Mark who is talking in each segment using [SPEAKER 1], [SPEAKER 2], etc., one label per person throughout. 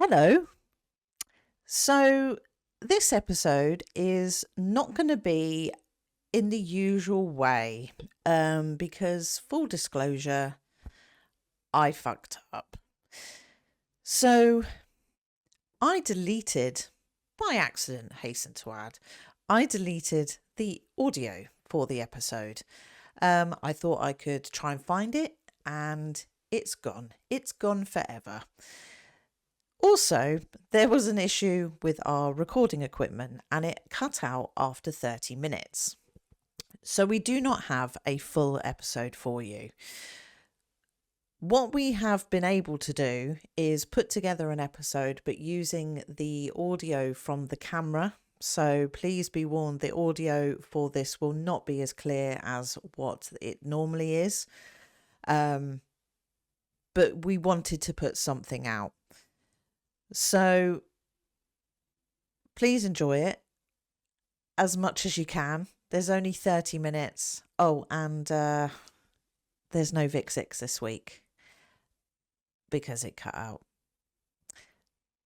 [SPEAKER 1] Hello. So, this episode is not going to be in the usual way because, full disclosure, I fucked up. So, I deleted, by accident, hasten to add, I deleted the audio for the episode. I thought I could try and find it, and it's gone. It's gone forever. Also, there was an issue with our recording equipment and it cut out after 30 minutes. So we do not have a full episode for you. What we have been able to do is put together an episode, but using the audio from the camera. So please be warned, the audio for this will not be as clear as what it normally is. But we wanted to put something out. So please enjoy it as much as you can. There's only 30 minutes. Oh, and there's no Vick 6 this week because it cut out.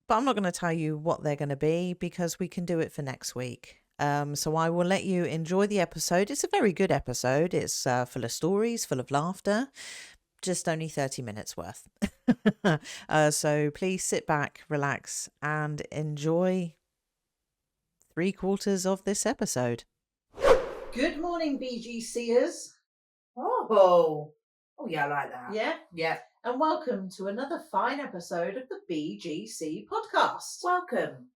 [SPEAKER 1] But I'm not going to tell you what they're going to be because we can do it for next week. So I will let you enjoy the episode. It's a very good episode. It's full of stories, full of laughter. Just only 30 minutes worth. So please sit back, relax, and enjoy 3/4 of this episode. Good morning, BGCers.
[SPEAKER 2] Oh, yeah, I like that.
[SPEAKER 1] Yeah?
[SPEAKER 2] Yeah.
[SPEAKER 1] And welcome to another fine episode of the BGC podcast.
[SPEAKER 2] Welcome.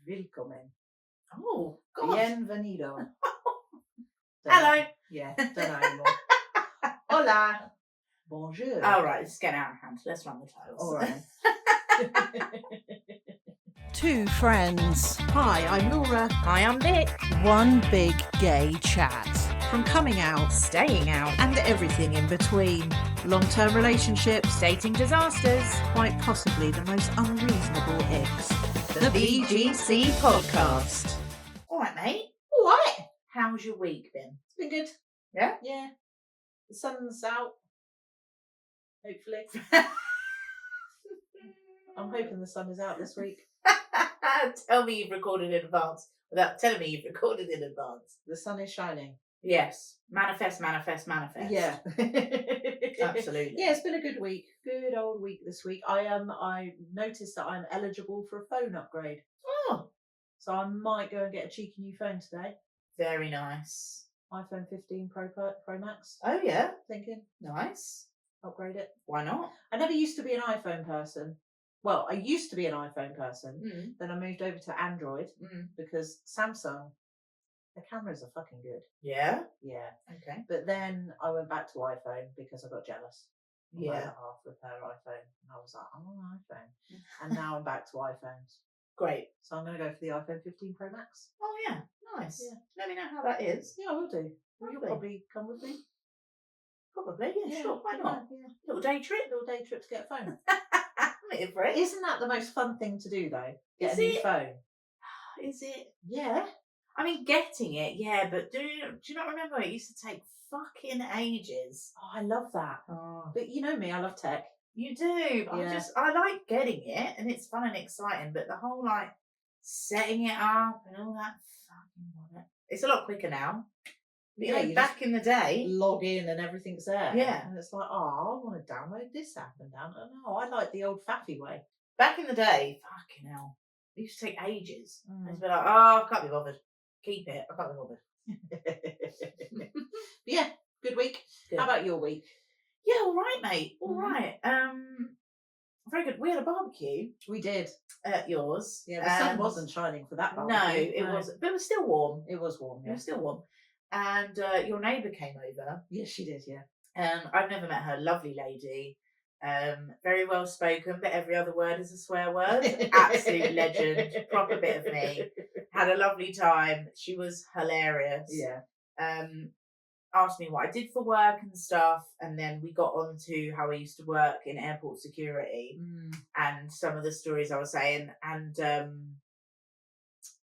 [SPEAKER 1] Willkommen.
[SPEAKER 2] Oh, God.
[SPEAKER 1] Bienvenido.
[SPEAKER 2] Hello.
[SPEAKER 1] Yeah, don't know anymore. Hola. Bonjour.
[SPEAKER 2] All right, let's get out of hand. Let's run the titles.
[SPEAKER 1] All right. Two friends. Hi, I'm Laura.
[SPEAKER 2] Hi, I'm Vick.
[SPEAKER 1] One big gay chat. From coming out,
[SPEAKER 2] Staying out.
[SPEAKER 1] and everything in between. Long-term relationships,
[SPEAKER 2] Dating disasters.
[SPEAKER 1] quite possibly the most unreasonable icks.
[SPEAKER 2] The BGC podcast. All right, mate.
[SPEAKER 1] All right.
[SPEAKER 2] How's your week been?
[SPEAKER 1] It's been good.
[SPEAKER 2] Yeah?
[SPEAKER 1] Yeah. The sun's out. Hopefully. I'm hoping the sun is out this week.
[SPEAKER 2] Tell me you've recorded in advance without telling me you've recorded in advance.
[SPEAKER 1] The sun is shining.
[SPEAKER 2] Yes. Manifest, manifest, manifest.
[SPEAKER 1] Yeah.
[SPEAKER 2] Absolutely.
[SPEAKER 1] Yeah, it's been a good week. Good old week this week. I noticed that I'm eligible for a phone upgrade.
[SPEAKER 2] Oh,
[SPEAKER 1] So I might go and get a cheeky new phone today.
[SPEAKER 2] very nice.
[SPEAKER 1] iPhone 15 Pro Max.
[SPEAKER 2] Oh, yeah.
[SPEAKER 1] Thinking
[SPEAKER 2] Nice.
[SPEAKER 1] upgrade it.
[SPEAKER 2] Why not?
[SPEAKER 1] I never used to be an iPhone person. Well, I used to be an iPhone person. Then I moved over to Android because Samsung, the cameras are fucking good.
[SPEAKER 2] Yeah.
[SPEAKER 1] Yeah.
[SPEAKER 2] Okay.
[SPEAKER 1] But then I went back to iPhone because I got jealous. of my
[SPEAKER 2] Yeah.
[SPEAKER 1] other half with her iPhone. And I was like, I want an iPhone. And now I'm back to iPhones.
[SPEAKER 2] Great.
[SPEAKER 1] So I'm going to go for the iPhone 15 Pro Max.
[SPEAKER 2] Oh, yeah. Nice.
[SPEAKER 1] Yeah.
[SPEAKER 2] Let me know how that is.
[SPEAKER 1] Yeah, I will do. Well, you'll
[SPEAKER 2] Lovely.
[SPEAKER 1] probably come with me.
[SPEAKER 2] Probably. Yeah, sure. Why
[SPEAKER 1] good
[SPEAKER 2] not?
[SPEAKER 1] man, Yeah.
[SPEAKER 2] Little day trip.
[SPEAKER 1] Little day trip to get a phone.
[SPEAKER 2] I'm here for it.
[SPEAKER 1] Isn't that the most fun thing to do, though? Get
[SPEAKER 2] Is
[SPEAKER 1] a new
[SPEAKER 2] it?
[SPEAKER 1] phone.
[SPEAKER 2] Is it?
[SPEAKER 1] Yeah.
[SPEAKER 2] I mean, getting it, yeah, but do you not remember it used to take fucking ages?
[SPEAKER 1] Oh, I love that.
[SPEAKER 2] Oh.
[SPEAKER 1] But you know me, I love tech.
[SPEAKER 2] You do.
[SPEAKER 1] Yeah.
[SPEAKER 2] I like getting it and it's fun and exciting, but the whole like setting it up and all that fucking bother. It's a lot quicker now. But,
[SPEAKER 1] Yeah,
[SPEAKER 2] you know,
[SPEAKER 1] you
[SPEAKER 2] back in the day.
[SPEAKER 1] Log in and everything's there.
[SPEAKER 2] Yeah.
[SPEAKER 1] And it's like, oh, I want to download this app and download. No, I like the old faffy way.
[SPEAKER 2] Back in the day, fucking hell, it used to take ages.
[SPEAKER 1] Mm.
[SPEAKER 2] I used to be like, oh, I can't be bothered. Keep it. I can't be bothered.
[SPEAKER 1] Yeah, good week.
[SPEAKER 2] Good.
[SPEAKER 1] How about your week?
[SPEAKER 2] Yeah, all right, mate. All
[SPEAKER 1] Mhm.
[SPEAKER 2] right. Very good. We had a barbecue
[SPEAKER 1] We did.
[SPEAKER 2] at yours.
[SPEAKER 1] Yeah, the sun wasn't shining for that barbecue.
[SPEAKER 2] No, it wasn't. But it was still warm.
[SPEAKER 1] It was warm,
[SPEAKER 2] It
[SPEAKER 1] yeah.
[SPEAKER 2] was still warm. And your neighbour came over.
[SPEAKER 1] Yes, she did, yeah.
[SPEAKER 2] I've never met her. Lovely lady. Very well spoken, but every other word is a swear word. Absolute legend. Proper bit of me. Had a lovely time. She was hilarious.
[SPEAKER 1] Yeah.
[SPEAKER 2] Asked me what I did for work and stuff, and then we got on to how I used to work in airport security and some of the stories I was saying. And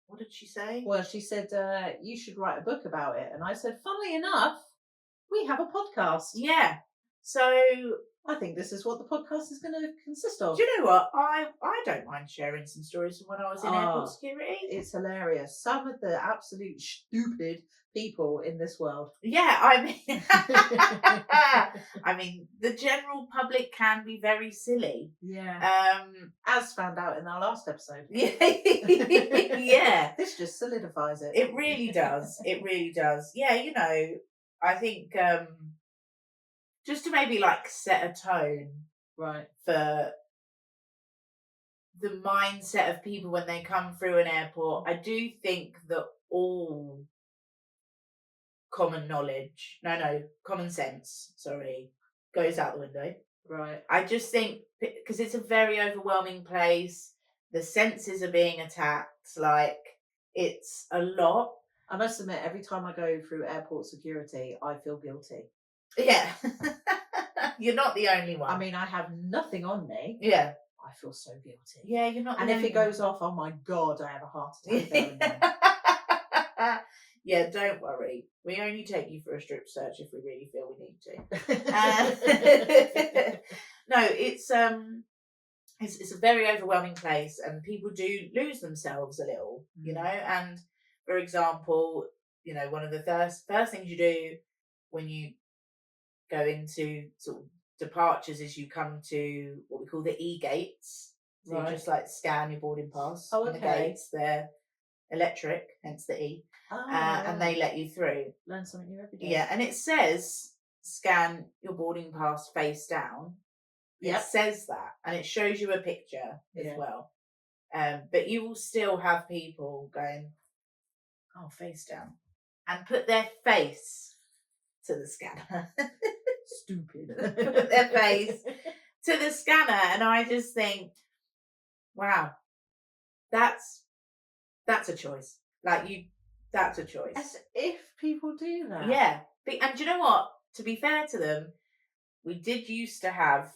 [SPEAKER 2] what did she say?
[SPEAKER 1] Well, she said, you should write a book about it. And I said, funnily enough, we have a podcast.
[SPEAKER 2] Yeah. So
[SPEAKER 3] I think this is what the podcast is going to consist of.
[SPEAKER 2] Do you know what? I don't mind sharing some stories from when I was in airport security.
[SPEAKER 3] It's hilarious. Some of the absolute stupid people in this world.
[SPEAKER 2] Yeah, I mean, I mean, the general public can be very silly.
[SPEAKER 3] Yeah. As found out in our last episode.
[SPEAKER 2] Yeah. Yeah.
[SPEAKER 3] This just solidifies it.
[SPEAKER 2] It really does. It really does. Yeah, you know, I think just to maybe like set a tone,
[SPEAKER 3] right,
[SPEAKER 2] for the mindset of people when they come through an airport, I do think that all common sense, goes out the window.
[SPEAKER 3] Right.
[SPEAKER 2] I just think because it's a very overwhelming place, the senses are being attacked, like it's a lot.
[SPEAKER 3] I must admit, every time I go through airport security, I feel guilty.
[SPEAKER 2] Yeah. You're not the only one.
[SPEAKER 3] I mean, I have nothing on me.
[SPEAKER 2] Yeah.
[SPEAKER 3] I feel so guilty.
[SPEAKER 2] Yeah, you're not.
[SPEAKER 3] And if it goes off, oh my God, I have a heart attack.
[SPEAKER 2] Yeah, don't worry. We only take you for a strip search if we really feel we need to. No, it's a very overwhelming place, and people do lose themselves a little, you know. And for example, you know, one of the first things you do when you go into sort of departures is you come to what we call the e-gates. So you just like scan your boarding pass.
[SPEAKER 3] Oh, okay.
[SPEAKER 2] And the gates, they're electric, hence the E. And they let you through.
[SPEAKER 3] Learn something new every day.
[SPEAKER 2] Yeah, and it says scan your boarding pass face down. Yep. It says that, and it shows you a picture as well. But you will still have people going, oh, face down, and put their face to the scanner.
[SPEAKER 3] Stupid.
[SPEAKER 2] Put their face to the scanner, and I just think, wow, that's a choice. That's a choice.
[SPEAKER 3] As if people do that.
[SPEAKER 2] Yeah, and do you know what? To be fair to them, we did used to have.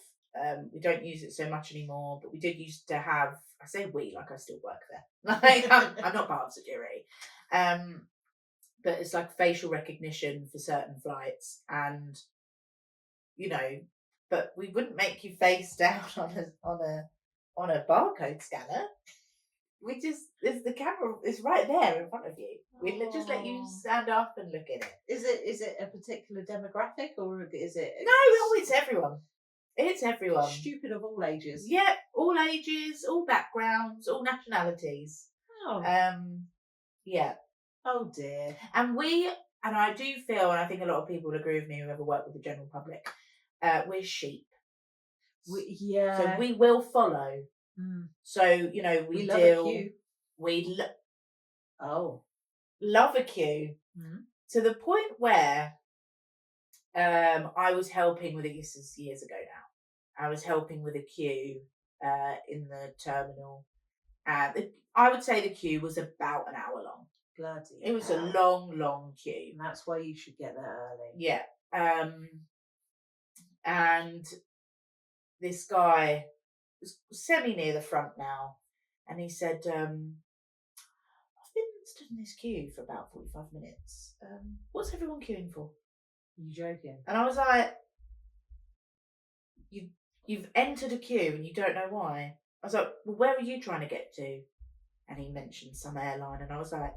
[SPEAKER 2] We don't use it so much anymore, but we did used to have. I say we, like I still work there. Like I'm not part of security. But it's like facial recognition for certain flights, and you know, but we wouldn't make you face down on a barcode scanner. We just, the camera is right there in front of you. We just let you stand up and look at it.
[SPEAKER 3] Is it a particular demographic, or is it?
[SPEAKER 2] No, it's everyone. It's everyone.
[SPEAKER 3] Stupid of all ages.
[SPEAKER 2] Yeah, all ages, all backgrounds, all nationalities.
[SPEAKER 3] Oh.
[SPEAKER 2] Yeah.
[SPEAKER 3] Oh dear.
[SPEAKER 2] And I do feel, and I think a lot of people will agree with me who ever work with the general public, we're sheep.
[SPEAKER 3] Yeah.
[SPEAKER 2] So we will follow. So, you know, we
[SPEAKER 3] love a queue.
[SPEAKER 2] We
[SPEAKER 3] love
[SPEAKER 2] a queue to the point where I was helping with it. This is years ago now. I was helping with a queue in the terminal, and I would say the queue was about an hour long.
[SPEAKER 3] Bloody
[SPEAKER 2] it was hell. A long queue,
[SPEAKER 3] and that's why you should get there early.
[SPEAKER 2] Yeah. And this guy was semi near the front now, and he said, I've been stood in this queue for about 45 minutes. What's everyone queuing for?
[SPEAKER 3] You joking?
[SPEAKER 2] And I was like, you've entered a queue and you don't know why. I was like, well, where are you trying to get to? And he mentioned some airline, and I was like,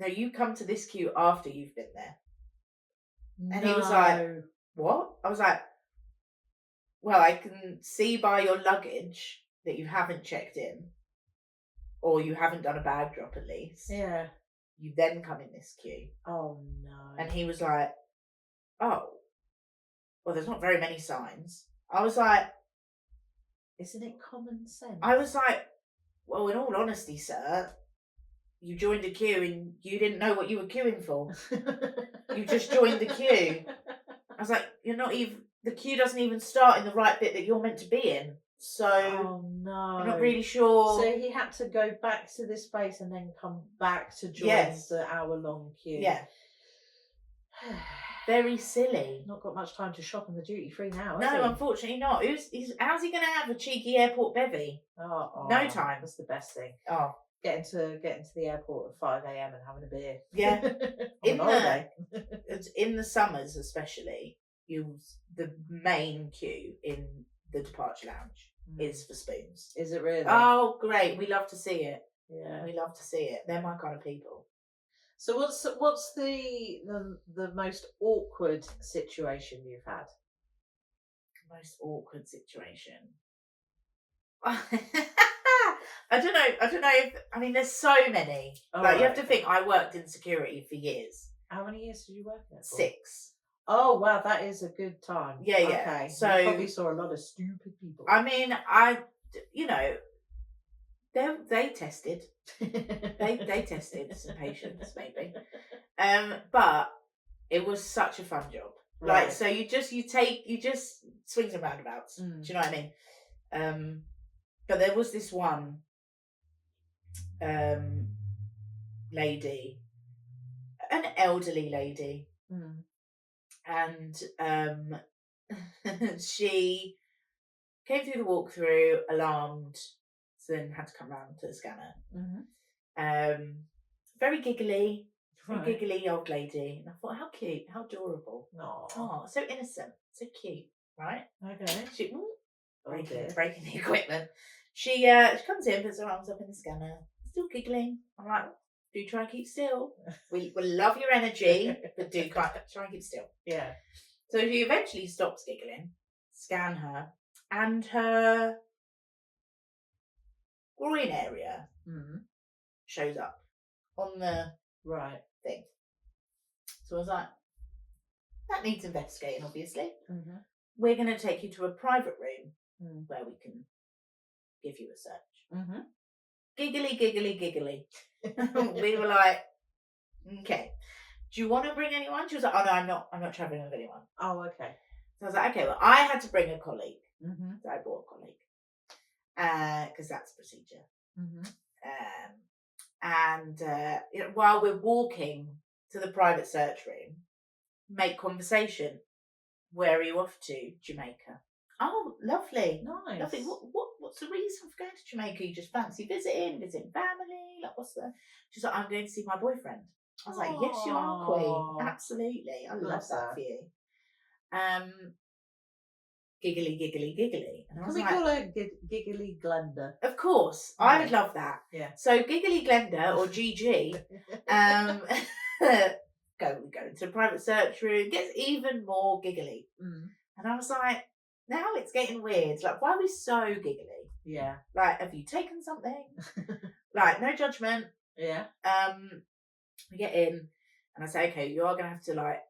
[SPEAKER 2] no, you come to this queue after you've been there. And he was like, what? I was like, well, I can see by your luggage that you haven't checked in, or you haven't done a bag drop at least.
[SPEAKER 3] Yeah.
[SPEAKER 2] You then come in this queue.
[SPEAKER 3] Oh no.
[SPEAKER 2] And he was like, oh, well, there's not very many signs. I was like,
[SPEAKER 3] isn't it common sense?
[SPEAKER 2] I was like, well, in all honesty, sir, you joined a queue and you didn't know what you were queuing for. You just joined the queue. I was like, the queue doesn't even start in the right bit that you're meant to be in. So,
[SPEAKER 3] oh no,
[SPEAKER 2] I'm not really sure.
[SPEAKER 3] So he had to go back to this place and then come back to join the hour-long queue.
[SPEAKER 2] Yeah. Very silly.
[SPEAKER 3] Not got much time to shop in the duty-free now.
[SPEAKER 2] No, unfortunately not. How's he going to have a cheeky airport bevy?
[SPEAKER 3] Oh,
[SPEAKER 2] no time.
[SPEAKER 3] That's the best thing.
[SPEAKER 2] Oh,
[SPEAKER 3] getting to the airport at 5 a.m. and having a beer.
[SPEAKER 2] Yeah.
[SPEAKER 3] On holiday.
[SPEAKER 2] In the summers especially, the main queue in the departure lounge is for spoons.
[SPEAKER 3] Is it really?
[SPEAKER 2] Oh, great! We love to see it.
[SPEAKER 3] Yeah,
[SPEAKER 2] we love to see it. They're my kind of people.
[SPEAKER 3] So what's the most awkward situation you've had?
[SPEAKER 2] Most awkward situation. I don't know if, I mean, there's so many. Like, you have to think, I worked in security for years.
[SPEAKER 3] How many years did you work there for?
[SPEAKER 2] 6.
[SPEAKER 3] Oh wow, that is a good time.
[SPEAKER 2] Yeah.
[SPEAKER 3] Okay.
[SPEAKER 2] So
[SPEAKER 3] you probably saw a lot of stupid people.
[SPEAKER 2] I mean, they tested. they tested some patients maybe. But it was such a fun job. Right. Like, so you just swings and roundabouts. Do you know what I mean? But there was this one lady, an elderly lady, and she came through the walkthrough alarmed, so then had to come round to the scanner. Very giggly, giggly old lady, and I thought, how cute, how adorable. Oh, so innocent, so cute, right? Okay. She breaking the equipment. She comes in, puts her arms up in the scanner, still giggling. I'm like, do try and keep still. We love your energy, but do try and keep still. Yeah. So she eventually stops giggling, scan her, and her groin area shows up on the thing. So I was like, that needs investigating, obviously. We're going to take you to a private room where we can give you a search. Giggly, giggly, giggly. We were like, okay. Do you want to bring anyone? She was like, oh no, I'm not travelling with anyone. Oh, okay. So I was like, okay, well, I had to bring a colleague. So I brought a colleague. Because that's procedure. And while we're walking to the private search room, make conversation. Where are you off to? Jamaica. Oh, lovely. Nice. Lovely. What's the reason for going to Jamaica? You just fancy visiting family? Like, what's the... She's like, I'm going to see my boyfriend. I was like, yes, you are, Queen. Absolutely. I love that for you. Giggly, giggly, giggly. And I was
[SPEAKER 3] call her Giggly Glenda?
[SPEAKER 2] Of course. I would love that. Yeah. So Giggly Glenda or GG, we go into a private search room, gets even more giggly. And I was like, now it's getting weird. Like, why are we so giggly? Yeah. Like, have you taken something? Like, no judgment. Yeah. We get in and I say, okay, you are going to have to, like,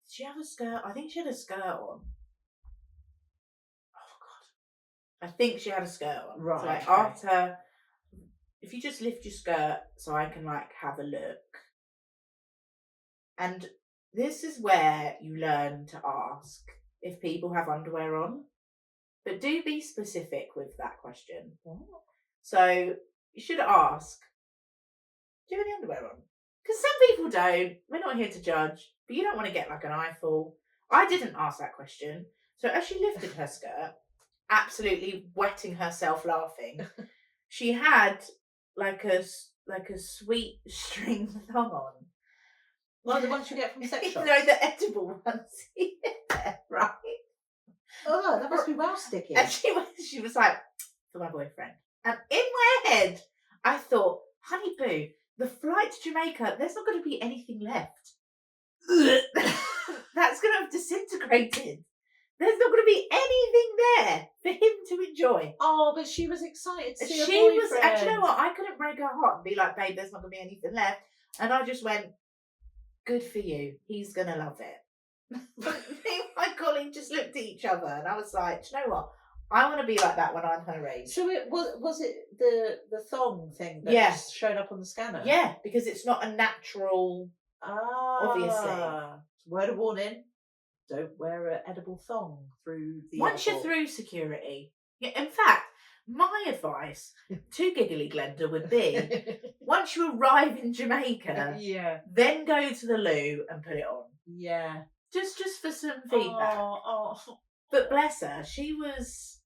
[SPEAKER 2] did she have a skirt? I think she had a skirt on. Oh, God. I think she had a skirt on. Right. So, like, after, if you just lift your skirt so I can, like, have a look. And this is where you learn to ask if people have underwear on. But do be specific with that question. What? So you should ask, do you have any underwear on? Because some people don't. We're not here to judge. But you don't want to get like an eyeful. I didn't ask that question. So as she lifted her skirt, absolutely wetting herself laughing, she had like a sweet string thong on.
[SPEAKER 3] Like the ones you get from sex shops?
[SPEAKER 2] No, the edible ones. Yeah, right.
[SPEAKER 3] Oh, that must be well sticky.
[SPEAKER 2] And she was like, for my boyfriend. And in my head, I thought, honey boo, the flight to Jamaica, there's not going to be anything left. That's going to have disintegrated. There's not going to be anything there for him to enjoy.
[SPEAKER 3] Oh, but she was excited to see her boyfriend.
[SPEAKER 2] And you know what? I couldn't break her heart and be like, babe, there's not going to be anything left. And I just went, good for you. He's going to love it. But me and my colleague just looked at each other and I was like, do you know what? I want to be like that when I'm her age.
[SPEAKER 3] So it was it the thong thing that showed up on the scanner?
[SPEAKER 2] Yeah, because it's not a natural, obviously.
[SPEAKER 3] Word of warning, don't wear an edible thong through the
[SPEAKER 2] Once
[SPEAKER 3] airport.
[SPEAKER 2] You're through security. Yeah, in fact, my advice to Giggly Glenda would be, once you arrive in Jamaica, then go to the loo and put it on. Yeah. Just for some feedback. But bless her, she was...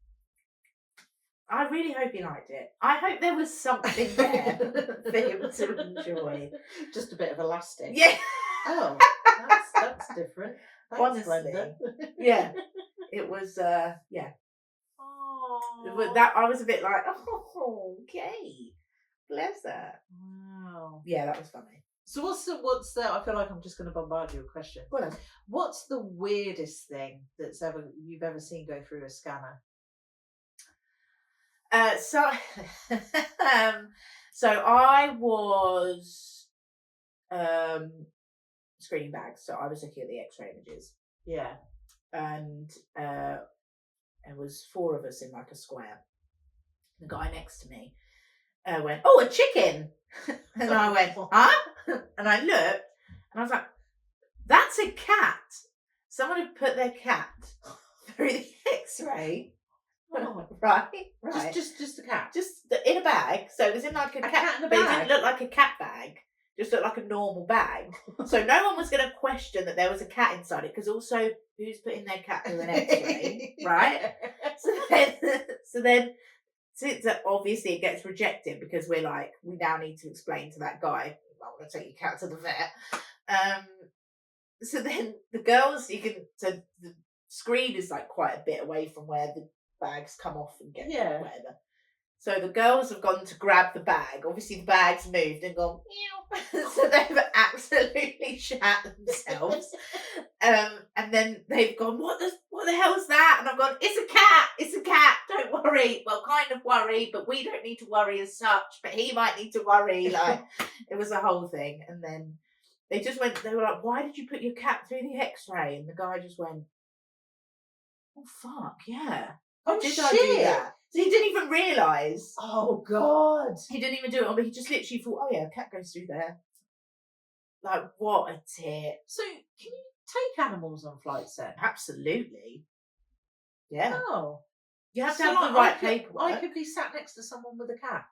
[SPEAKER 2] I really hope he liked it. I hope there was something there for him to enjoy.
[SPEAKER 3] Just a bit of elastic.
[SPEAKER 2] Yeah.
[SPEAKER 3] Oh, that's different. Thanks,
[SPEAKER 2] Honestly.
[SPEAKER 3] Glenda.
[SPEAKER 2] Yeah. It was, yeah.
[SPEAKER 3] Oh.
[SPEAKER 2] That I was a bit like, oh, okay. Bless her.
[SPEAKER 3] Wow.
[SPEAKER 2] Yeah, that was funny.
[SPEAKER 3] So what's the? I feel like I'm just going to bombard you with questions.
[SPEAKER 2] Well,
[SPEAKER 3] What's the weirdest thing you've ever seen go through a scanner?
[SPEAKER 2] So, so I was screening bags. So I was looking at the X-ray images.
[SPEAKER 3] Yeah.
[SPEAKER 2] And there was 4 of us in like a square. The guy next to me went, "Oh, a chicken," and I went, "Huh?" And I looked, and I was like, "That's a cat. Someone had put their cat through the X-ray."
[SPEAKER 3] Oh.
[SPEAKER 2] Right.
[SPEAKER 3] Just a cat.
[SPEAKER 2] Just in a bag. So it was in like a cat
[SPEAKER 3] in a
[SPEAKER 2] but
[SPEAKER 3] bag.
[SPEAKER 2] it didn't look like a cat bag. Just looked like a normal bag. So no one was going to question that there was a cat inside it, because also who's putting their cat through an X-ray, right? So then, since obviously it gets rejected because we're like, we now need to explain to that guy, I want to take your cat to the vet. So then the girls, so the screen is like quite a bit away from where the bags come off and get whatever. So the girls have gone to grab the bag. Obviously the bag's moved and gone, meow. So they've absolutely shat themselves. And then they've gone, what the hell's that? And I've gone, it's a cat, don't worry. Well, kind of worry, but we don't need to worry as such, but he might need to worry. Like, it was a whole thing. And then they were like, why did you put your cat through the X-ray? And the guy just went, oh, fuck, yeah.
[SPEAKER 3] Oh,
[SPEAKER 2] did
[SPEAKER 3] shit.
[SPEAKER 2] I do that? So he didn't even realise.
[SPEAKER 3] Oh, God.
[SPEAKER 2] He didn't even do it, but he just literally thought, oh, yeah, a cat goes through there. Like, what a tit.
[SPEAKER 3] So, can you take animals on flights then?
[SPEAKER 2] Absolutely. Yeah.
[SPEAKER 3] Oh.
[SPEAKER 2] You have to have the right paperwork.
[SPEAKER 3] I could be sat next to someone with a cat.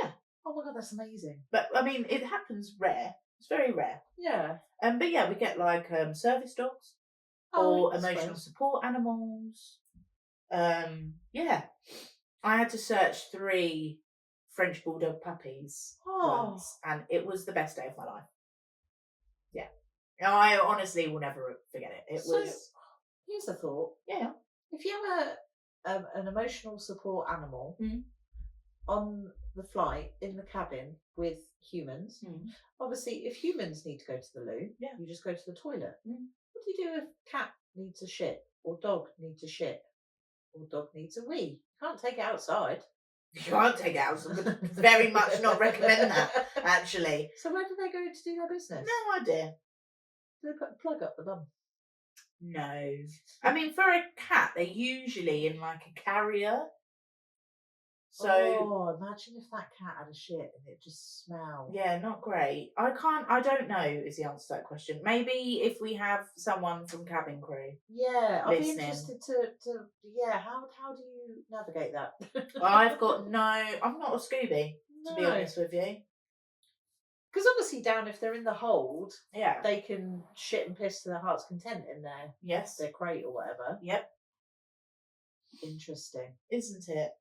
[SPEAKER 2] Yeah.
[SPEAKER 3] Oh, my God, that's amazing.
[SPEAKER 2] But, I mean, it happens rare. It's very rare.
[SPEAKER 3] Yeah.
[SPEAKER 2] But, yeah, we get, like, service dogs or emotional support animals. Yeah, I had to search 3 French Bulldog puppies once, and it was the best day of my life. Yeah, I honestly will never forget it.
[SPEAKER 3] Here's a thought.
[SPEAKER 2] Yeah,
[SPEAKER 3] if you have an emotional support animal on the flight in the cabin with humans, obviously, if humans need to go to the loo, you just go to the toilet. What do you do if cat needs a shit or dog needs a shit? Or dog needs a wee? You can't take it outside.
[SPEAKER 2] You can't take it outside. I would very much not recommend that, actually.
[SPEAKER 3] So where do they go to do their business?
[SPEAKER 2] No idea.
[SPEAKER 3] Do they put a plug up the bum?
[SPEAKER 2] No. I mean, for a cat, they're usually in like a carrier. So,
[SPEAKER 3] imagine if that cat had a shit and it just smelled.
[SPEAKER 2] Yeah, not great. I don't know is the answer to that question. Maybe if we have someone from cabin crew.
[SPEAKER 3] Yeah, I'd be interested to how do you navigate that?
[SPEAKER 2] I'm not a Scooby, to be honest with you.
[SPEAKER 3] Because obviously if they're in the hold, they can shit and piss to their heart's content in there.
[SPEAKER 2] Yes.
[SPEAKER 3] Their crate or whatever.
[SPEAKER 2] Yep.
[SPEAKER 3] Interesting.
[SPEAKER 2] Isn't it?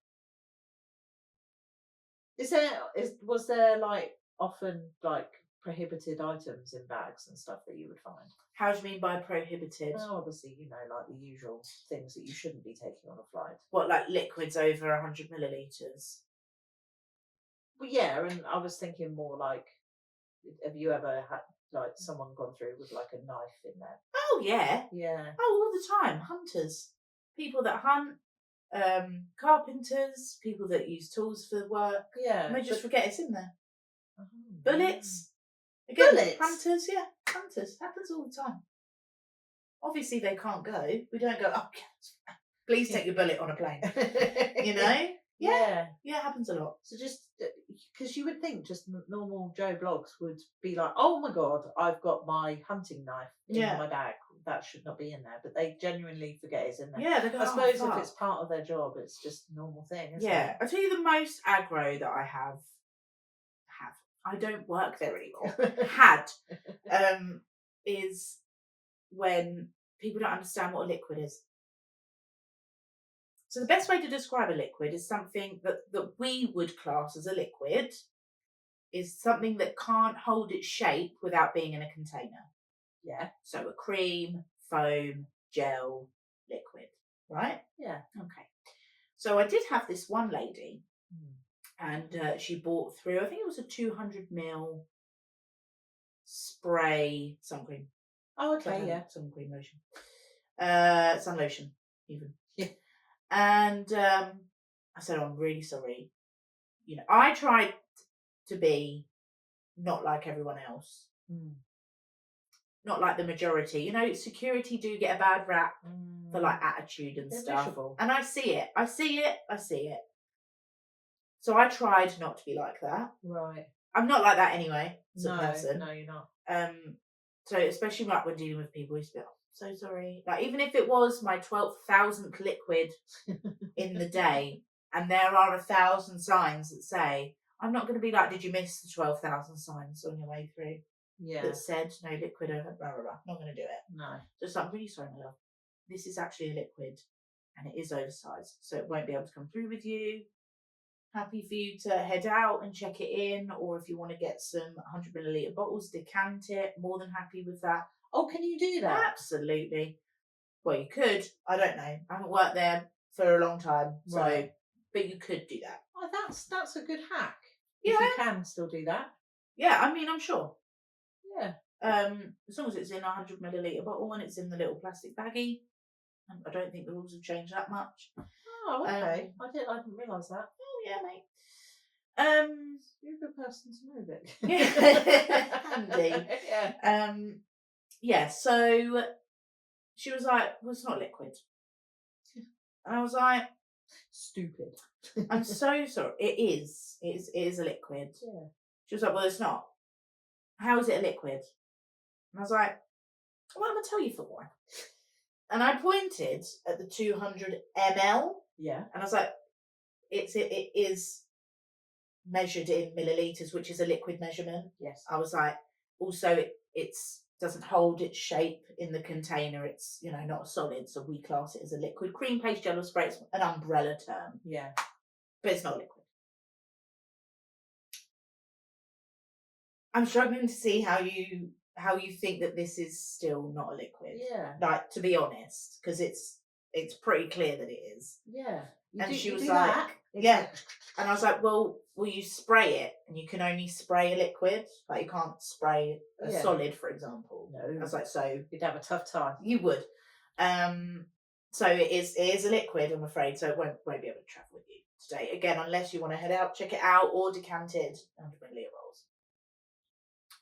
[SPEAKER 3] Was there like often like prohibited items in bags and stuff that you would find?
[SPEAKER 2] How do you mean by prohibited?
[SPEAKER 3] Well, obviously, like the usual things that you shouldn't be taking on a flight.
[SPEAKER 2] What, like liquids over 100 millilitres?
[SPEAKER 3] Well, yeah, and I was thinking more like, have you ever had like someone gone through with like a knife in there?
[SPEAKER 2] Oh yeah.
[SPEAKER 3] Yeah.
[SPEAKER 2] Oh, all the time. Hunters. People that hunt. Carpenters, people that use tools for work, and they just forget it's in there. Bullets, again,
[SPEAKER 3] bullets.
[SPEAKER 2] Hunters, happens all the time. Obviously, they can't go. We don't go. Oh, please take your bullet on a plane. You know? Yeah, happens a lot.
[SPEAKER 3] So just because you would think just normal Joe Blogs would be like, oh my God, I've got my hunting knife in my bag. That should not be in there, but they genuinely forget it's in there.
[SPEAKER 2] Yeah, they go,
[SPEAKER 3] I suppose if it's part of their job, it's just a normal thing, isn't it?
[SPEAKER 2] I'll tell you the most aggro that I have. I don't work there anymore. Is when people don't understand what a liquid is. So the best way to describe a liquid is something that we would class as a liquid is something that can't hold its shape without being in a container.
[SPEAKER 3] Yeah.
[SPEAKER 2] So a cream, foam, gel, liquid, right?
[SPEAKER 3] Yeah.
[SPEAKER 2] Okay. So I did have this one lady, and she bought through, I think it was a 200ml spray sun cream.
[SPEAKER 3] Oh, okay, yeah.
[SPEAKER 2] Sun cream lotion. Sun lotion, even.
[SPEAKER 3] Yeah.
[SPEAKER 2] And I said, oh, I'm really sorry. You know, I tried to be not like everyone else. Not like the majority. You know, security do get a bad rap for like attitude and
[SPEAKER 3] They're
[SPEAKER 2] stuff.
[SPEAKER 3] miserable.
[SPEAKER 2] And I see it. So I tried not to be like that.
[SPEAKER 3] Right.
[SPEAKER 2] I'm not like that anyway as a person.
[SPEAKER 3] No, you're not.
[SPEAKER 2] So especially like when dealing with people, you just be like, oh, so sorry. Like even if it was my 12,000th liquid in the day, and there are 1,000 signs that say, I'm not going to be like, did you miss the 12,000 signs on your way through?
[SPEAKER 3] Yeah.
[SPEAKER 2] That said no liquid over, blah, blah, blah. Not going to do it.
[SPEAKER 3] No.
[SPEAKER 2] Just like, I'm really sorry, my love. This is actually a liquid and it is oversized, so it won't be able to come through with you. Happy for you to head out and check it in, or if you want to get some 100ml bottles, decant it. More than happy with that.
[SPEAKER 3] Oh, can you do that?
[SPEAKER 2] Absolutely. Well, you could. I don't know. I haven't worked there for a long time, so
[SPEAKER 3] Right.
[SPEAKER 2] but you could do that.
[SPEAKER 3] Oh, that's a good hack.
[SPEAKER 2] Yeah.
[SPEAKER 3] If you can still do that.
[SPEAKER 2] Yeah, I mean, I'm sure.
[SPEAKER 3] Yeah.
[SPEAKER 2] As long as it's in a 100ml bottle and it's in the little plastic baggie. I don't think the rules have changed that much.
[SPEAKER 3] Oh, okay. I didn't realise that.
[SPEAKER 2] Oh yeah, mate.
[SPEAKER 3] You're a good person to know, Vick.
[SPEAKER 2] Handy.
[SPEAKER 3] Yeah.
[SPEAKER 2] Yeah. So she was like, "Well, it's not liquid," and I was like,
[SPEAKER 3] "Stupid."
[SPEAKER 2] I'm so sorry. It is. It is a liquid.
[SPEAKER 3] Yeah.
[SPEAKER 2] She was like, "Well, it's not. How is it a liquid?" And I was like, "Well, I'm gonna tell you for why." And I pointed at the 200ml.
[SPEAKER 3] Yeah.
[SPEAKER 2] And I was like, it is measured in milliliters, which is a liquid measurement.
[SPEAKER 3] Yes.
[SPEAKER 2] I was like, also it doesn't hold its shape in the container. It's, you know, not solid, so we class it as a liquid. Cream, paste, gel, or spray, it's an umbrella term.
[SPEAKER 3] Yeah.
[SPEAKER 2] But it's not liquid. I'm struggling to see how you think that this is still not a liquid.
[SPEAKER 3] Yeah.
[SPEAKER 2] Like, to be honest, because it's pretty clear that it is.
[SPEAKER 3] Yeah.
[SPEAKER 2] She was like, yeah. And I was like, well, will you spray it? And you can only spray a liquid. Like, you can't spray a solid, for example.
[SPEAKER 3] No.
[SPEAKER 2] I was like, so
[SPEAKER 3] you'd have a tough time.
[SPEAKER 2] You would. So it is a liquid, I'm afraid. So it won't be able to travel with you today. Again, unless you want to head out, check it out, or decanted 100ml rolls.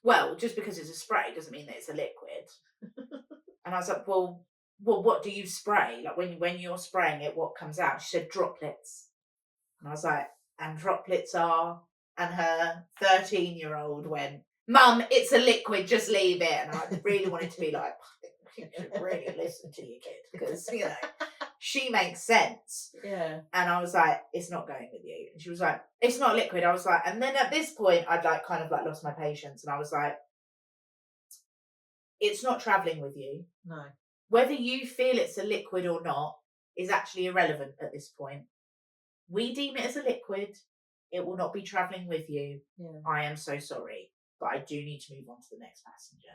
[SPEAKER 2] Well, just because it's a spray doesn't mean that it's a liquid. And I was like, well, what do you spray? Like when you're spraying it, what comes out? She said droplets. And I was like, and droplets are, and her 13-year-old went, Mum, it's a liquid, just leave it. And I really wanted to be like, you should really listen to your kid, because, you know, she makes sense.
[SPEAKER 3] Yeah.
[SPEAKER 2] And I was like, it's not going with you. And she was like, it's not liquid. I was like, and then at this point, I'd like kind of like lost my patience. And I was like, it's not traveling with you.
[SPEAKER 3] No.
[SPEAKER 2] Whether you feel it's a liquid or not is actually irrelevant at this point. We deem it as a liquid. It will not be travelling with you.
[SPEAKER 3] Yeah.
[SPEAKER 2] I am so sorry, but I do need to move on to the next passenger.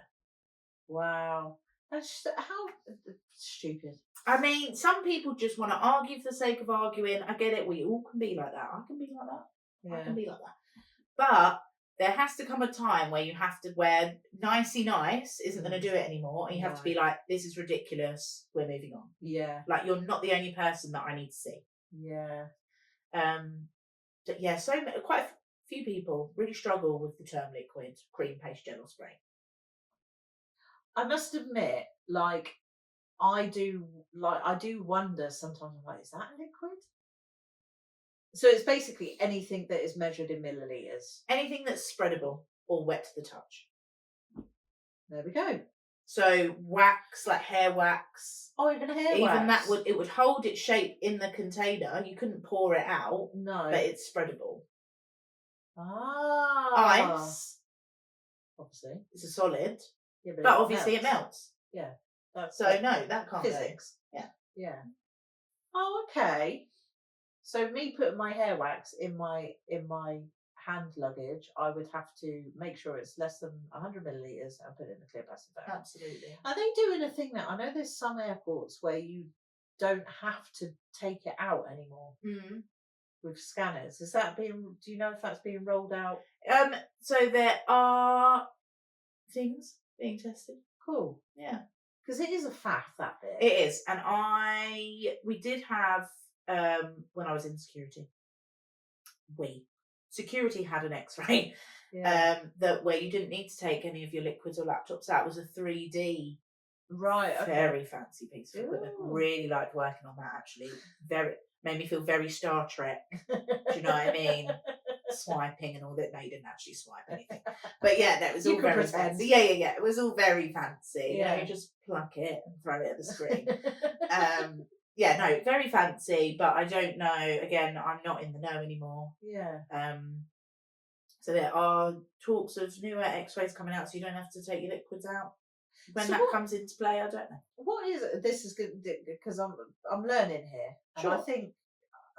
[SPEAKER 3] Wow. That's how stupid.
[SPEAKER 2] I mean, some people just want to argue for the sake of arguing. I get it. We all can be like that. I can be like that.
[SPEAKER 3] Yeah.
[SPEAKER 2] I can be like that. But there has to come a time where you have to, where nicey nice isn't going to do it anymore. And you have to be like, this is ridiculous. We're moving on.
[SPEAKER 3] Yeah.
[SPEAKER 2] Like, you're not the only person that I need to see.
[SPEAKER 3] Yeah.
[SPEAKER 2] But yeah, so quite a few people really struggle with the term liquid, cream, paste, gel, or spray.
[SPEAKER 3] I must admit, like, I do wonder sometimes, I'm like, is that a liquid? So it's basically anything that is measured in milliliters.
[SPEAKER 2] Anything that's spreadable or wet to the touch.
[SPEAKER 3] There we go.
[SPEAKER 2] So wax, like hair wax.
[SPEAKER 3] Oh, even hair wax.
[SPEAKER 2] Even that would hold its shape in the container. You couldn't pour it out.
[SPEAKER 3] No.
[SPEAKER 2] But it's spreadable.
[SPEAKER 3] Ah.
[SPEAKER 2] Ice.
[SPEAKER 3] Obviously.
[SPEAKER 2] It's a solid.
[SPEAKER 3] Yeah,
[SPEAKER 2] but obviously it melts.
[SPEAKER 3] Yeah.
[SPEAKER 2] So no, that can't
[SPEAKER 3] physics.
[SPEAKER 2] Go. Yeah.
[SPEAKER 3] Yeah. Oh, okay. So me putting my hair wax in my hand luggage, I would have to make sure it's less than 100 millilitres and put it in the clear plastic bag.
[SPEAKER 2] Absolutely.
[SPEAKER 3] Are they doing a thing now? I know there's some airports where you don't have to take it out anymore with scanners. Is that being? Do you know if that's being rolled out?
[SPEAKER 2] So there are things being tested.
[SPEAKER 3] Cool.
[SPEAKER 2] Yeah.
[SPEAKER 3] Because it is a faff, that bit.
[SPEAKER 2] It is. And we did have, when I was in security, security had an X-ray that where you didn't need to take any of your liquids or laptops out. It was a 3D,
[SPEAKER 3] right? Okay.
[SPEAKER 2] Very fancy piece of equipment. Really liked working on that. Actually, made me feel very Star Trek. Do you know what I mean? Swiping and all that. No, you didn't actually swipe anything. But yeah, that was all very fancy. Yeah. It was all very fancy.
[SPEAKER 3] Yeah.
[SPEAKER 2] You just pluck it and throw it at the screen. Yeah, no, very fancy, but I don't know. Again, I'm not in the know anymore.
[SPEAKER 3] Yeah.
[SPEAKER 2] So there are talks of newer X-rays coming out, so you don't have to take your liquids out. When that comes into play, I don't know.
[SPEAKER 3] What is it? This is good because I'm learning here, and
[SPEAKER 2] sure.
[SPEAKER 3] I think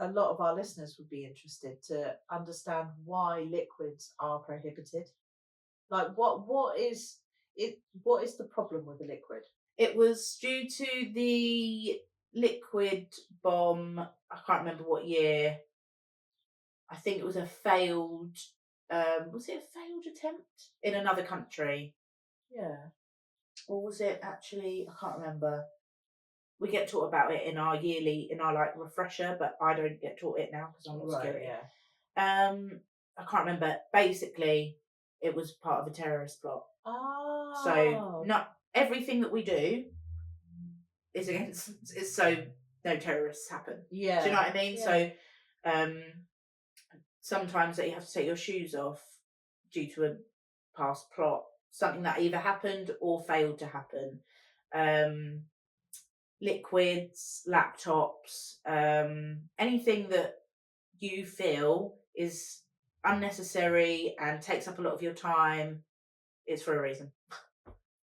[SPEAKER 3] a lot of our listeners would be interested to understand why liquids are prohibited. Like, what is it? What is the problem with the liquid?
[SPEAKER 2] It was due to the liquid bomb. I can't remember what year. I think it was a failed. Was it a failed attempt in another country?
[SPEAKER 3] Yeah.
[SPEAKER 2] Or was it actually? I can't remember. We get taught about it in our like refresher, but I don't get taught it now because I'm not security.
[SPEAKER 3] Yeah.
[SPEAKER 2] I can't remember. Basically, it was part of a terrorist plot.
[SPEAKER 3] Oh.
[SPEAKER 2] So not everything that we do is so no terrorists happen.
[SPEAKER 3] Yeah.
[SPEAKER 2] Do you know what I mean?
[SPEAKER 3] Yeah.
[SPEAKER 2] So sometimes that you have to take your shoes off due to a past plot, something that either happened or failed to happen. Liquids, laptops, anything that you feel is unnecessary and takes up a lot of your time, it's for a reason.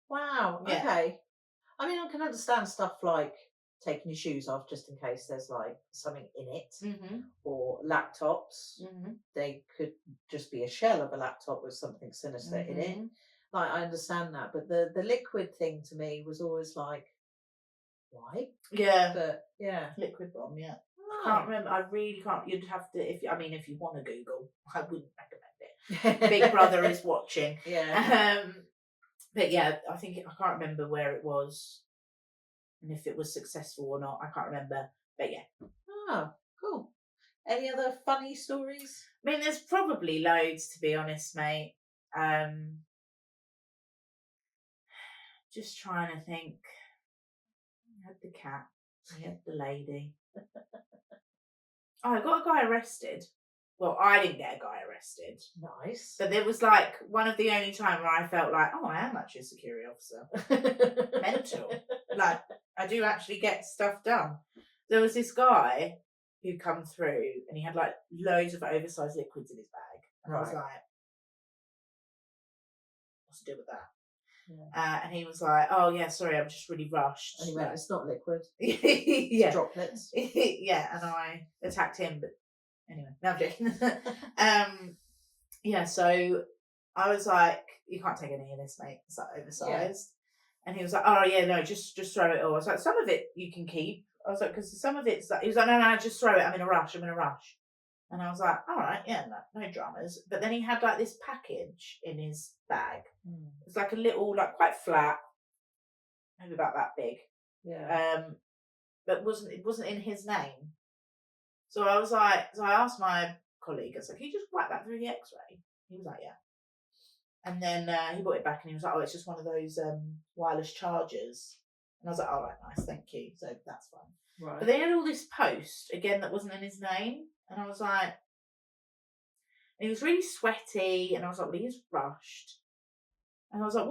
[SPEAKER 3] Wow.
[SPEAKER 2] Yeah.
[SPEAKER 3] Okay. I mean, I can understand stuff like taking your shoes off just in case there's like something in it, or laptops. They could just be a shell of a laptop with something sinister in it. Like, I understand that, but the liquid thing to me was always like, why?
[SPEAKER 2] Yeah.
[SPEAKER 3] But yeah,
[SPEAKER 2] liquid bomb. Yeah. I can't remember. I really can't. You'd have to if you want to Google. I wouldn't recommend it. Big Brother is watching.
[SPEAKER 3] Yeah.
[SPEAKER 2] But yeah, I can't remember where it was and if it was successful or not. I can't remember. But yeah.
[SPEAKER 3] Oh, cool. Any other funny stories?
[SPEAKER 2] I mean, there's probably loads, to be honest, mate. Just trying to think. I had the cat. I had the lady. I got a guy arrested. Well, I didn't get a guy arrested.
[SPEAKER 3] Nice.
[SPEAKER 2] But there was like one of the only time where I felt like, oh, I am actually a security officer. Mental. Like, I do actually get stuff done. There was this guy who come through and he had like loads of oversized liquids in his bag. And I was like, what's to do with that? Yeah. And he was like, oh yeah, sorry, I'm just really rushed.
[SPEAKER 3] And he went, it's not liquid.
[SPEAKER 2] Yeah.
[SPEAKER 3] It's droplets.
[SPEAKER 2] Yeah, and I attacked him, but anyway, no, I'm joking. Yeah, so I was like, you can't take any of this, mate. It's like oversized. Yeah. And he was like, oh yeah, no, just throw it all. I was like, some of it you can keep. I was like, because some of it's like, he was like, no, just throw it. I'm in a rush. And I was like, all right, yeah, no dramas. But then he had like this package in his bag. It's like a little, like quite flat, maybe about that big.
[SPEAKER 3] Yeah.
[SPEAKER 2] But it wasn't in his name. So I was like, I asked my colleague, I was like, can you just whack that through the X-ray? He was like, yeah. And then he brought it back and he was like, oh, it's just one of those wireless chargers. And I was like, all right, nice, thank you. So that's fine.
[SPEAKER 3] Right.
[SPEAKER 2] But they had all this post again that wasn't in his name. And I was like, and he was really sweaty. And I was like, well, he's rushed. And I was like,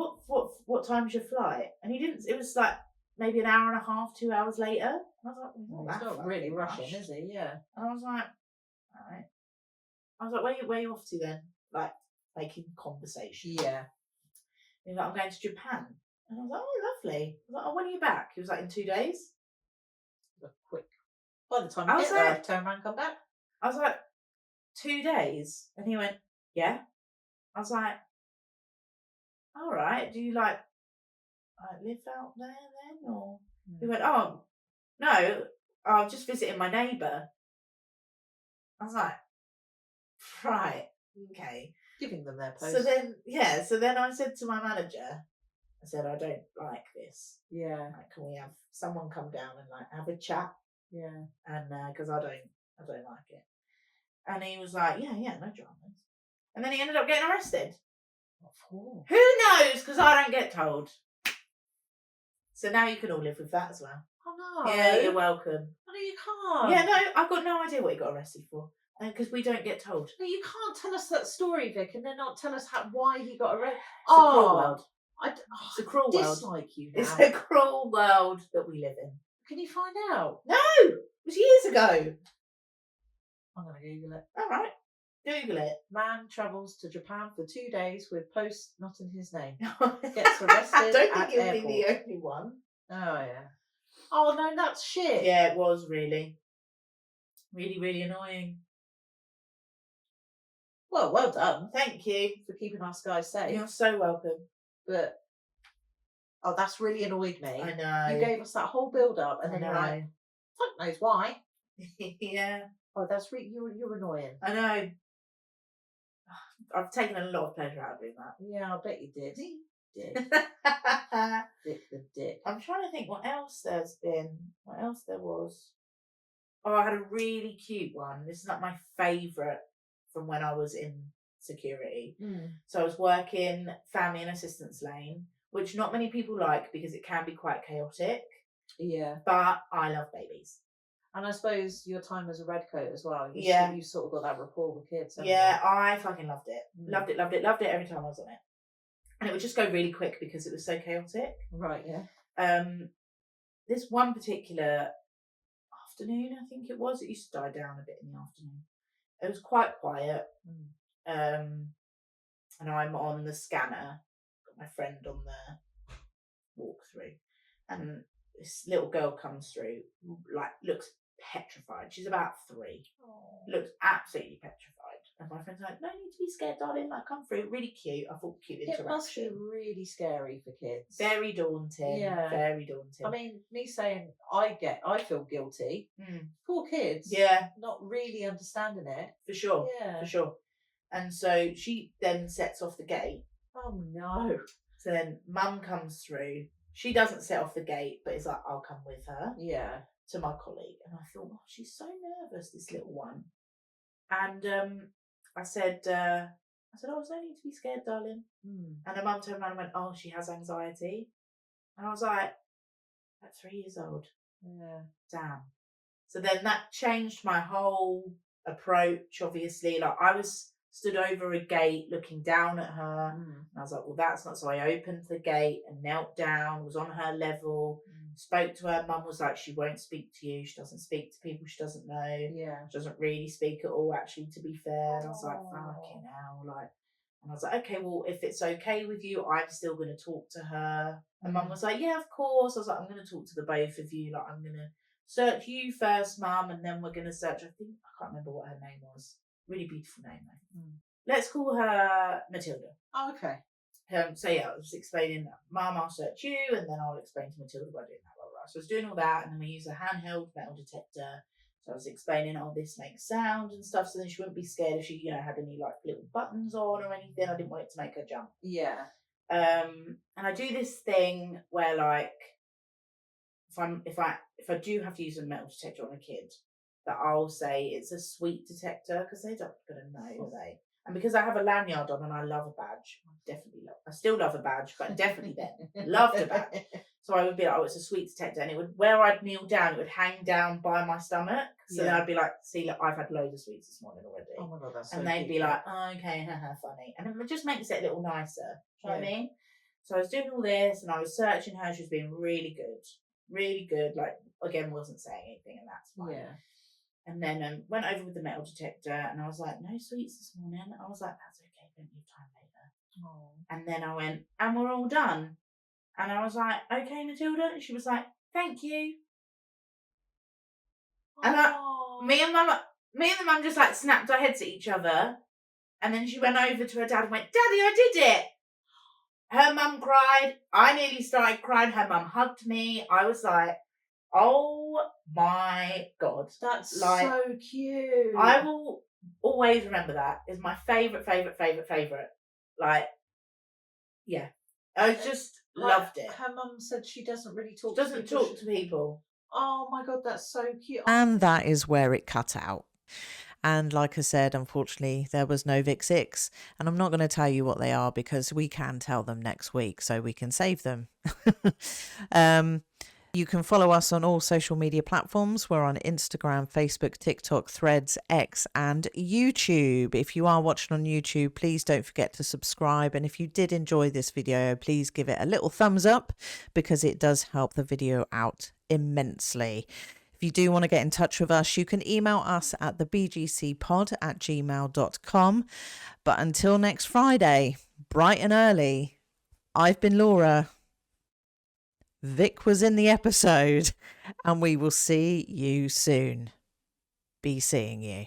[SPEAKER 2] what time's your flight? And he didn't, it was like maybe an hour and a half, 2 hours later. And I was like,
[SPEAKER 3] well, he's not really rushing, is he? Yeah.
[SPEAKER 2] And I was like, all right. I was like, where are you off to then? Like, making conversation.
[SPEAKER 3] Yeah.
[SPEAKER 2] He was like, I'm going to Japan. And I was like, oh, lovely. I was like, oh, when are you back? He was like, in 2 days.
[SPEAKER 3] Quick. By the time you get there, turn around and come back.
[SPEAKER 2] I was like, 2 days? And he went, yeah. I was like, all right, do you like live out there then? Or he went, oh, no, I'm just visiting my neighbour. I was like, right, okay.
[SPEAKER 3] Giving them their post.
[SPEAKER 2] So then I said to my manager, I said, I don't like this.
[SPEAKER 3] Yeah.
[SPEAKER 2] Like, can we have someone come down and like have a chat?
[SPEAKER 3] Yeah.
[SPEAKER 2] And because I don't like it. And he was like, yeah, no dramas. And then he ended up getting arrested.
[SPEAKER 3] What for?
[SPEAKER 2] Who knows? Because I don't get told. So now you can all live with that as well.
[SPEAKER 3] Oh no.
[SPEAKER 2] Yeah, you're welcome.
[SPEAKER 3] No, you can't.
[SPEAKER 2] Yeah, no, I've got no idea what he got arrested for. Because we don't get told.
[SPEAKER 3] No, you can't tell us that story, Vic, and then not tell us why he got arrested.
[SPEAKER 2] It's a cruel world. It's a cruel world.
[SPEAKER 3] Dislike you now.
[SPEAKER 2] It's a cruel world that we live in.
[SPEAKER 3] Can you find out?
[SPEAKER 2] No! It was years ago.
[SPEAKER 3] I'm going to Google it.
[SPEAKER 2] All right. Google it.
[SPEAKER 3] Man travels to Japan for 2 days with post not in his name. Gets arrested
[SPEAKER 2] I don't think
[SPEAKER 3] at
[SPEAKER 2] you'll
[SPEAKER 3] airport.
[SPEAKER 2] be the only one.
[SPEAKER 3] Oh, yeah. Oh, no, that's shit.
[SPEAKER 2] Yeah, it was really. Really, really annoying.
[SPEAKER 3] Well done.
[SPEAKER 2] Thank you.
[SPEAKER 3] For keeping us guys safe.
[SPEAKER 2] You're so welcome.
[SPEAKER 3] But, that's really annoyed me.
[SPEAKER 2] I know.
[SPEAKER 3] You gave us that whole build-up, and then you're like, fuck knows why.
[SPEAKER 2] Yeah.
[SPEAKER 3] Oh, that's you're annoying.
[SPEAKER 2] I know. I've taken a lot of pleasure out of doing that.
[SPEAKER 3] Yeah, I bet you did. Dick the dick.
[SPEAKER 2] I'm trying to think what else there's been. What else there was? Oh, I had a really cute one. This is like my favourite from when I was in security. So I was working family and assistance lane, which not many people like because it can be quite chaotic.
[SPEAKER 3] Yeah.
[SPEAKER 2] But I love babies.
[SPEAKER 3] And I suppose your time as a red coat as well. You sort of got that rapport with kids.
[SPEAKER 2] Yeah, I fucking loved it. Loved it every time I was on it. And it would just go really quick because it was so chaotic.
[SPEAKER 3] Right, yeah.
[SPEAKER 2] This one particular afternoon, I think it used to die down a bit in the afternoon. It was quite quiet. And I'm on the scanner, got my friend on the walkthrough, and this little girl comes through, like looks petrified. She's about 3. Looks absolutely petrified. And my friend's like, no need to be scared, darling, like come through. Really cute. I thought cute interaction.
[SPEAKER 3] It must be really scary for kids.
[SPEAKER 2] Very daunting. Yeah. Very daunting.
[SPEAKER 3] I mean, me saying I feel guilty. Poor kids.
[SPEAKER 2] Yeah.
[SPEAKER 3] Not really understanding it.
[SPEAKER 2] For sure.
[SPEAKER 3] Yeah.
[SPEAKER 2] For sure. And so she then sets off the gate.
[SPEAKER 3] Oh no.
[SPEAKER 2] So then mum comes through. She doesn't set off the gate, but it's like, I'll come with her.
[SPEAKER 3] Yeah.
[SPEAKER 2] To my colleague. And I thought, oh, she's so nervous, this little one. And I said, oh, there's no need to be scared, darling. And her mum turned around and went, oh, she has anxiety. And I was like 3 years old.
[SPEAKER 3] Yeah.
[SPEAKER 2] Damn. So then that changed my whole approach, obviously. Like I was stood over a gate looking down at her. And I was like, well, that's not. So I opened the gate and knelt down, was on her level, spoke to her. Mum was like, she won't speak to you. She doesn't speak to people she doesn't know.
[SPEAKER 3] Yeah.
[SPEAKER 2] She doesn't really speak at all, actually, to be fair. And I was like, fucking hell. Like, and I was like, okay, well, if it's okay with you, I'm still going to talk to her. And Mum was like, yeah, of course. I was like, I'm going to talk to the both of you. Like, I'm going to search you first, Mum, and then we're going to search, I can't remember what her name was. Really beautiful name, though. Let's call her Matilda.
[SPEAKER 3] Oh, okay.
[SPEAKER 2] So yeah, I was explaining, Mum, I'll search you, and then I'll explain to Matilda by doing that. Blah, blah, blah. So I was doing all that, and then we use a handheld metal detector. So I was explaining, oh, this makes sound and stuff, so then she wouldn't be scared if she, had any like little buttons on or anything. I didn't want it to make her jump.
[SPEAKER 3] Yeah.
[SPEAKER 2] And I do this thing where like, if I do have to use a metal detector on a kid, that I'll say it's a sweet detector because they don't gonna know, are they? And because I have a lanyard on and I love a badge, I still love a badge, but definitely then loved a badge. So I would be like, oh, it's a sweet detector, and it would, where I'd kneel down, it would hang down by my stomach. So then I'd be like, see, look, I've had loads of sweets this morning already.
[SPEAKER 3] Oh my god, that's
[SPEAKER 2] and
[SPEAKER 3] so
[SPEAKER 2] they'd
[SPEAKER 3] cute.
[SPEAKER 2] be like, oh, okay, haha, funny, and it just makes it a little nicer. Do you know what I mean? So I was doing all this, and I was searching her. She was being really good. Like again, wasn't saying anything, and that's fine.
[SPEAKER 3] Yeah.
[SPEAKER 2] And then went over with the metal detector, and I was like, no sweets this morning. I was like, that's okay, plenty of time later.
[SPEAKER 3] Oh.
[SPEAKER 2] And then I went, and we're all done. And I was like, okay, Matilda. And she was like, thank you. And me and the mum just like snapped our heads at each other. And then she went over to her dad and went, Daddy, I did it. Her mum cried. I nearly started crying. Her mum hugged me. I was like, oh my God.
[SPEAKER 3] That's
[SPEAKER 2] like,
[SPEAKER 3] so cute.
[SPEAKER 2] I will always remember that. It's my favourite. Like, yeah. I just loved it.
[SPEAKER 3] Her mum said she doesn't really talk
[SPEAKER 2] to people.
[SPEAKER 3] Oh my God, that's so cute.
[SPEAKER 1] And that is where it cut out. And like I said, unfortunately, there was no Vick 6. And I'm not going to tell you what they are because we can tell them next week so we can save them. You can follow us on all social media platforms. We're on Instagram, Facebook, TikTok, Threads, X, and YouTube. If you are watching on YouTube, please don't forget to subscribe. And if you did enjoy this video, please give it a little thumbs up because it does help the video out immensely. If you do want to get in touch with us, you can email us at thebgcpod@gmail.com. But until next Friday, bright and early, I've been Laura. Vick was in the episode, and we will see you soon. Be seeing you.